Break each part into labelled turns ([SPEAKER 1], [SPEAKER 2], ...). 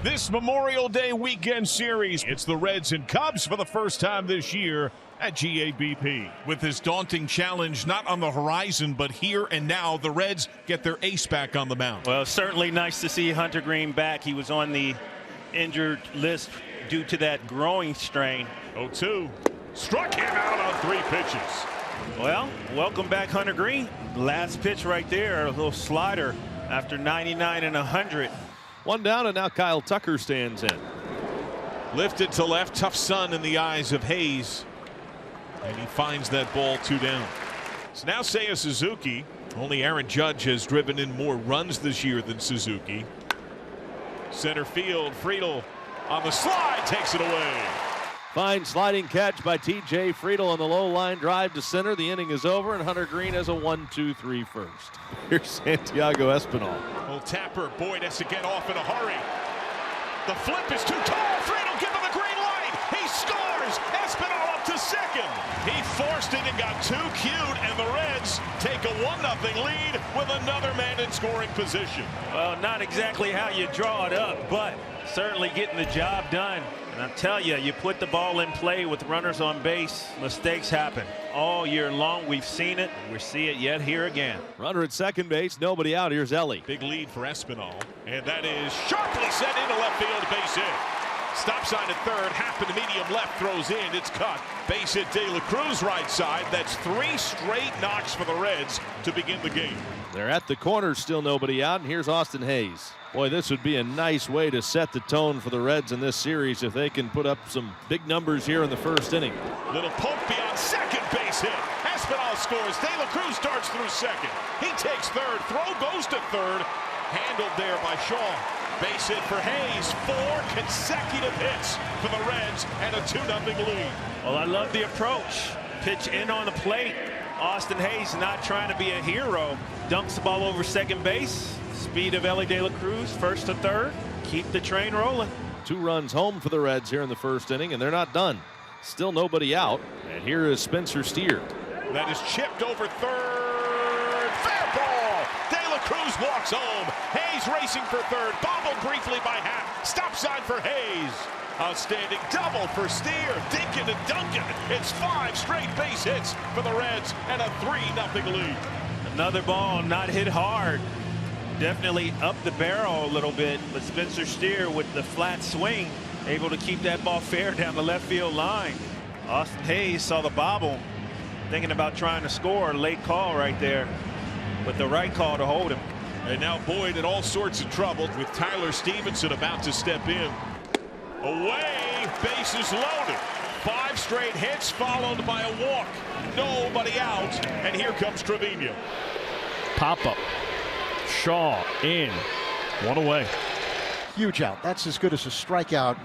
[SPEAKER 1] This Memorial Day weekend series, it's the Reds and Cubs for the first time this year at GABP. With this daunting challenge not on the horizon, but here and now, the Reds get their ace back on the mound.
[SPEAKER 2] Well, certainly nice to see Hunter Green back. He was on the injured list due to that growing strain.
[SPEAKER 1] 0-2. Struck him out on 3 pitches.
[SPEAKER 2] Well, welcome back, Hunter Green. Last pitch right there, a little slider after 99 and 100.
[SPEAKER 3] 1 down, and now Kyle Tucker stands in.
[SPEAKER 1] Lifted to left, tough sun in the eyes of Hayes. And he finds that ball 2 down. It's now Seiya Suzuki. Only Aaron Judge has driven in more runs this year than Suzuki. Center field, Friedel on the slide, takes it away.
[SPEAKER 3] Fine sliding catch by T.J. Friedel on the low line drive to center. The inning is over, and Hunter Green has a 1-2-3 first. Here's Santiago Espinal.
[SPEAKER 1] Well, Tapper, Boyd has to get off in a hurry. The flip is too tall. Friedel giving the green light. He scores. Espinal up to second. He forced it and got too cute, and the Reds take a 1-0 lead with another man in scoring position.
[SPEAKER 2] Well, not exactly how you draw it up, but certainly getting the job done. And I tell you, you put the ball in play with runners on base, mistakes happen. All year long, we've seen it. We see it yet here again.
[SPEAKER 3] Runner at second base, nobody out. Here's Ellie.
[SPEAKER 1] Big lead for Espinal, and that is sharply sent into left field, base hit. Stop sign at third, half to medium left, throws in, it's cut. Base hit De La Cruz right side. That's 3 straight knocks for the Reds to begin the game.
[SPEAKER 3] They're at the corner, still nobody out, and here's Austin Hayes. Boy, this would be a nice way to set the tone for the Reds in this series if they can put up some big numbers here in the first inning.
[SPEAKER 1] Little poke beyond second, base hit. Espinal scores. De La Cruz starts through second. He takes third. Throw goes to third. Handled there by Shaw. Base hit for Hayes. 4 consecutive hits for the Reds and a 2-0 lead.
[SPEAKER 2] Well, I love the approach. Pitch in on the plate. Austin Hayes not trying to be a hero. Dunks the ball over second base. Speed of Ellie De La Cruz, first to third. Keep the train rolling.
[SPEAKER 3] 2 runs home for the Reds here in the first inning, and they're not done. Still nobody out. And here is Spencer Steer.
[SPEAKER 1] That is chipped over third. Fair ball. De La Cruz walks home. Hayes racing for third. Bobbled briefly by Happ. Stop sign for Hayes. Outstanding double for Steer. Dinkin and Duncan. It's 5 straight base hits for the Reds and a 3-0 lead.
[SPEAKER 2] Another ball not hit hard. Definitely up the barrel a little bit, but Spencer Steer with the flat swing able to keep that ball fair down the left field line. Austin Hayes saw the bobble, thinking about trying to score. Late call right there, but the right call to hold him.
[SPEAKER 1] And now Boyd in all sorts of trouble with Tyler Stevenson about to step in. Away, bases loaded. 5 straight hits followed by a walk. Nobody out, and here comes Trevino.
[SPEAKER 4] Pop up. Shaw in. 1 away.
[SPEAKER 5] Huge out. That's as good as a strikeout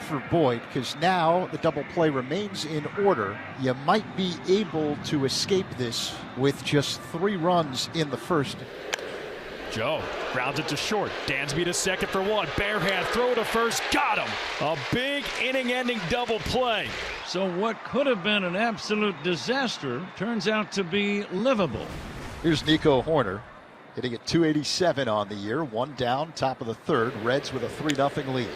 [SPEAKER 5] for Boyd, because now the double play remains in order. You might be able to escape this with just 3 runs in the first.
[SPEAKER 4] Joe grounds it to short. Dansby to second for 1. Bare hand throw to first. Got him. A big inning-ending double play.
[SPEAKER 6] So what could have been an absolute disaster turns out to be livable.
[SPEAKER 5] Here's Nico Horner, hitting at .287 on the year. 1 down, top of the third. Reds with a 3-0 lead.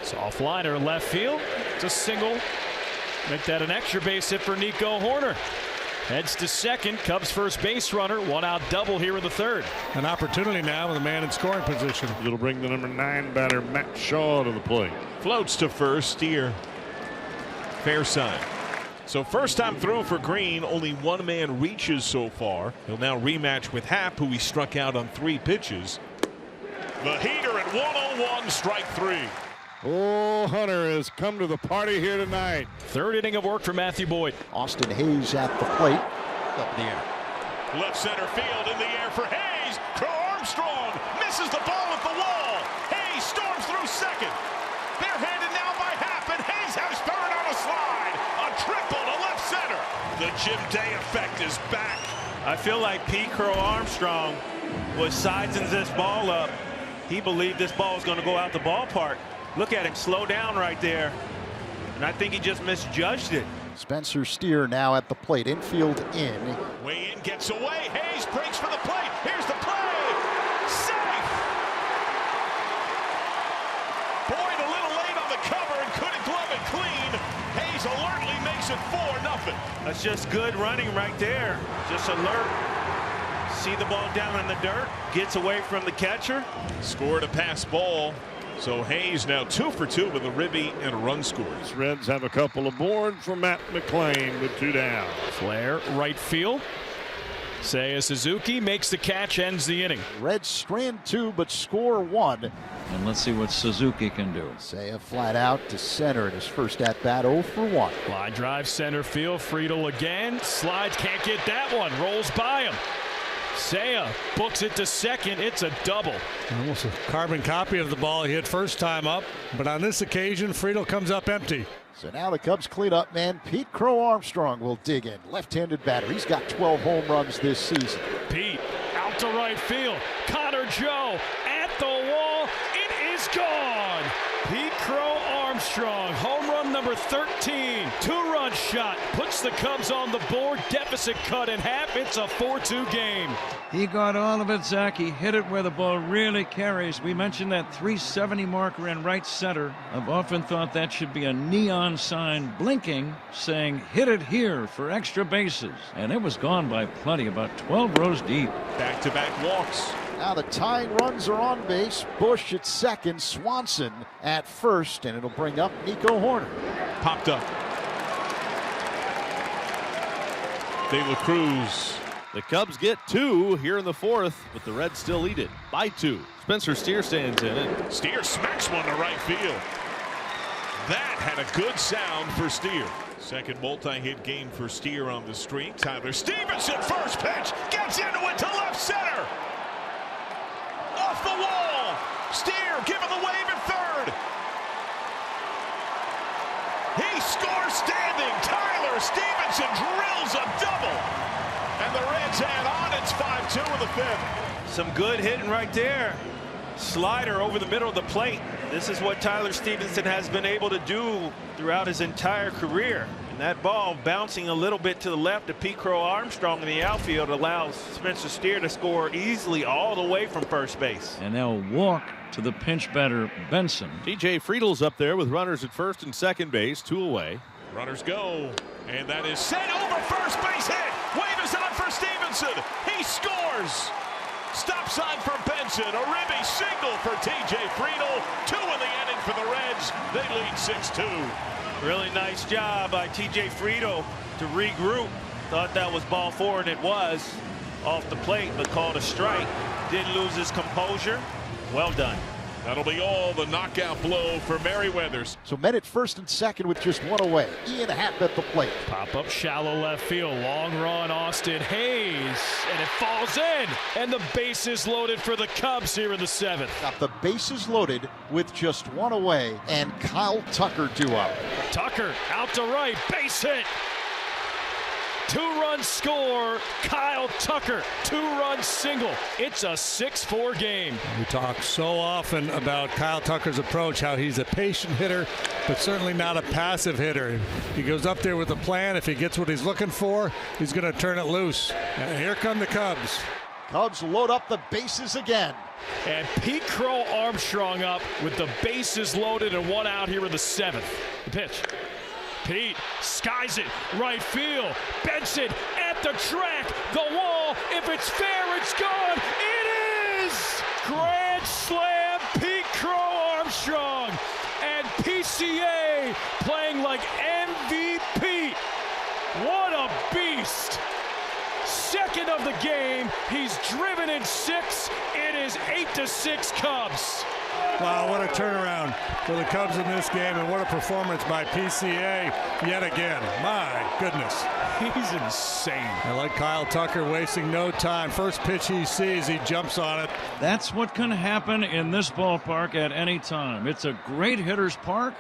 [SPEAKER 4] Soft liner left field. It's a single. Make that an extra base hit for Nico Horner. Heads to second. Cubs first base runner. 1 out double here in the third.
[SPEAKER 7] An opportunity now with a man in scoring position. It'll bring the number 9 batter Matt Shaw to the plate.
[SPEAKER 1] Floats to first. Steer. Fair side. So first time through for Green, only 1 man reaches so far. He'll now rematch with Happ, who he struck out on 3 pitches. The heater at 101, strike 3.
[SPEAKER 7] Oh, Hunter has come to the party here tonight.
[SPEAKER 4] Third inning of work for Matthew Boyd.
[SPEAKER 5] Austin Hayes at the plate. Up in the air.
[SPEAKER 1] Left center field in the air for Hayes. Crow-Armstrong misses the ball at the wall. Hayes storms through second. Barehanded now by Happ, and Hayes has third on a slide. A triple to left center. The Jim Day effect is back.
[SPEAKER 2] I feel like P. Crow-Armstrong was sizing this ball up. He believed this ball was going to go out the ballpark. Look at him slow down right there. And I think he just misjudged it.
[SPEAKER 5] Spencer Steer now at the plate. Infield in.
[SPEAKER 1] Way in, gets away. Hayes breaks for the plate. Here's the play. Safe. Boyd
[SPEAKER 2] just good running right there. Just alert. See the ball down in the dirt. Gets away from the catcher.
[SPEAKER 1] Scored a pass ball. So Hayes now 2 for 2 with a ribby and a run scored.
[SPEAKER 7] Reds have a couple aboard for Matt McLean with 2 down.
[SPEAKER 4] Flair, right field. Seiya Suzuki makes the catch, ends the inning.
[SPEAKER 5] Reds strand 2 but score 1.
[SPEAKER 6] And let's see what Suzuki can do.
[SPEAKER 5] Seiya flat out to center in his first at bat, 0 for 1.
[SPEAKER 4] Line drive center field. Friedel again. Slides, can't get that one. Rolls by him. Seiya books it to second. It's a double.
[SPEAKER 7] Almost a carbon copy of the ball he hit first time up, but on this occasion Friedel comes up empty.
[SPEAKER 5] So now the Cubs cleanup man Pete Crow-Armstrong will dig in. Left-handed batter. He's got 12 home runs this season.
[SPEAKER 4] Pete out to right field. Connor Joe at the wall. It is gone. Pete Crow-Armstrong, home run number 13. 2-run shot. Puts the Cubs on the board. Deficit cut in half. It's a 4-2 game.
[SPEAKER 6] He got all of it, Zach. He hit it where the ball really carries. We mentioned that 370 marker in right center. I've often thought that should be a neon sign blinking saying hit it here for extra bases. And it was gone by plenty, about 12 rows deep.
[SPEAKER 1] Back-to-back walks.
[SPEAKER 5] Now the tying runs are on base. Bush at second, Swanson at first, and it'll bring up Nico Horner.
[SPEAKER 1] Popped up. De La Cruz.
[SPEAKER 3] The Cubs get 2 here in the 4th, but the Reds still lead it by 2. Spencer Steer stands in it.
[SPEAKER 1] Steer smacks one to right field. That had a good sound for Steer. Second multi-hit game for Steer on the streak. Tyler Stevenson, first pitch, gets into it to left center. Off the wall. Steer giving the wave at third. He scores standing. Tyler Stevenson drills a double. And the Reds add on. It's 5-2 in the 5th.
[SPEAKER 2] Some good hitting right there. Slider over the middle of the plate. This is what Tyler Stevenson has been able to do throughout his entire career. And that ball bouncing a little bit to the left of Pete Crow-Armstrong in the outfield allows Spencer Steer to score easily all the way from first base.
[SPEAKER 6] And now walk to the pinch batter, Benson.
[SPEAKER 3] TJ Friedel's up there with runners at first and second base, 2 away.
[SPEAKER 1] Runners go, and that is sent over first base hit. Wave is on for Stevenson. He scores. Stop sign for Benson. A ribby single for TJ Friedel. 2 in the inning for the Reds. They lead 6-2.
[SPEAKER 2] Really nice job by TJ Friedel to regroup. Thought that was ball 4, and it was off the plate, but called a strike. Did lose his composure. Well done.
[SPEAKER 1] That'll be all the knockout blow for Merryweathers.
[SPEAKER 5] So men at first and second with just 1 away. Ian Happ at the plate.
[SPEAKER 4] Pop up shallow left field. Long run, Austin Hayes. And it falls in. And the bases loaded for the Cubs here in the 7th.
[SPEAKER 5] Got the bases loaded with just 1 away. And Kyle Tucker due up.
[SPEAKER 4] Tucker out to right. Base hit. 2-run score. Kyle Tucker. 2-run single. It's a 6-4 game.
[SPEAKER 7] We talk so often about Kyle Tucker's approach, how he's a patient hitter, but certainly not a passive hitter. He goes up there with a plan. If he gets what he's looking for, he's going to turn it loose. And here come the Cubs.
[SPEAKER 5] Cubs load up the bases again.
[SPEAKER 4] And Pete Crow-Armstrong up with the bases loaded and 1 out here in the 7th. The pitch. Pete skies it, right field. Benson at the track, the wall. If it's fair, it's gone. It is! Grand slam, Pete Crow-Armstrong. And PCA playing like MVP. What a beast. Second of the game. He's driven in 6. It is 8-6 Cubs.
[SPEAKER 7] Wow, what a turnaround for the Cubs in this game, and what a performance by PCA yet again. My goodness.
[SPEAKER 4] He's insane.
[SPEAKER 7] I like Kyle Tucker wasting no time. First pitch he sees, he jumps on it.
[SPEAKER 6] That's what can happen in this ballpark at any time. It's a great hitter's park.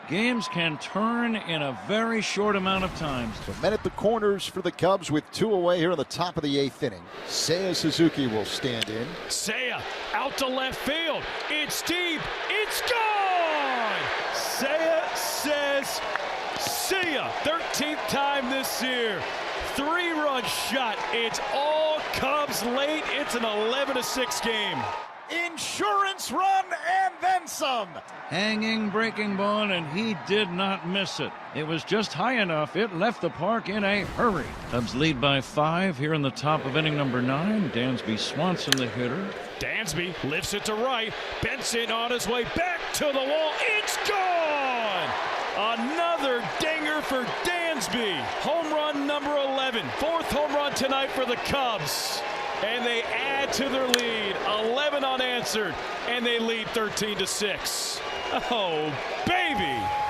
[SPEAKER 6] Games can turn in a very short amount of time.
[SPEAKER 5] So men at the corners for the Cubs with 2 away here in the top of the 8th inning. Seiya Suzuki will stand in.
[SPEAKER 4] Seiya out to left field. It's deep. It's gone. Seiya says, see ya. 13th time this year. 3-run shot. It's all Cubs late. It's an 11-6 game.
[SPEAKER 5] insurance run and then some.
[SPEAKER 6] Hanging breaking ball, and he did not miss it. It was just high enough. It left the park in a hurry. Cubs lead by 5 here in the top of inning number 9. Dansby Swanson, the hitter.
[SPEAKER 4] Dansby lifts it to right. Benson on his way back to the wall. It's gone! Another dinger for Dansby. Home run number 11. 4th home run tonight for the Cubs. And they add to their lead. 11 unanswered. And they lead 13-6. Oh, baby!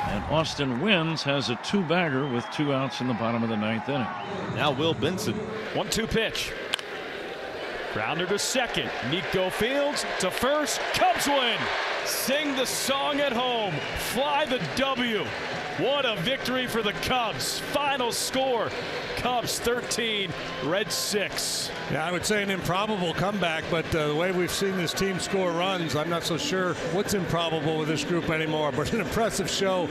[SPEAKER 6] And Austin Wynns has a 2-bagger with 2 outs in the bottom of the 9th inning.
[SPEAKER 3] Now Will Benson.
[SPEAKER 4] 1-2 pitch. Grounder to second. Nico Fields to first. Cubs win. Sing the song at home. Fly the W. What a victory for the Cubs. Final score, Cubs 13, Reds 6.
[SPEAKER 7] Yeah, I would say an improbable comeback, but the way we've seen this team score runs, I'm not so sure what's improbable with this group anymore, but an impressive show.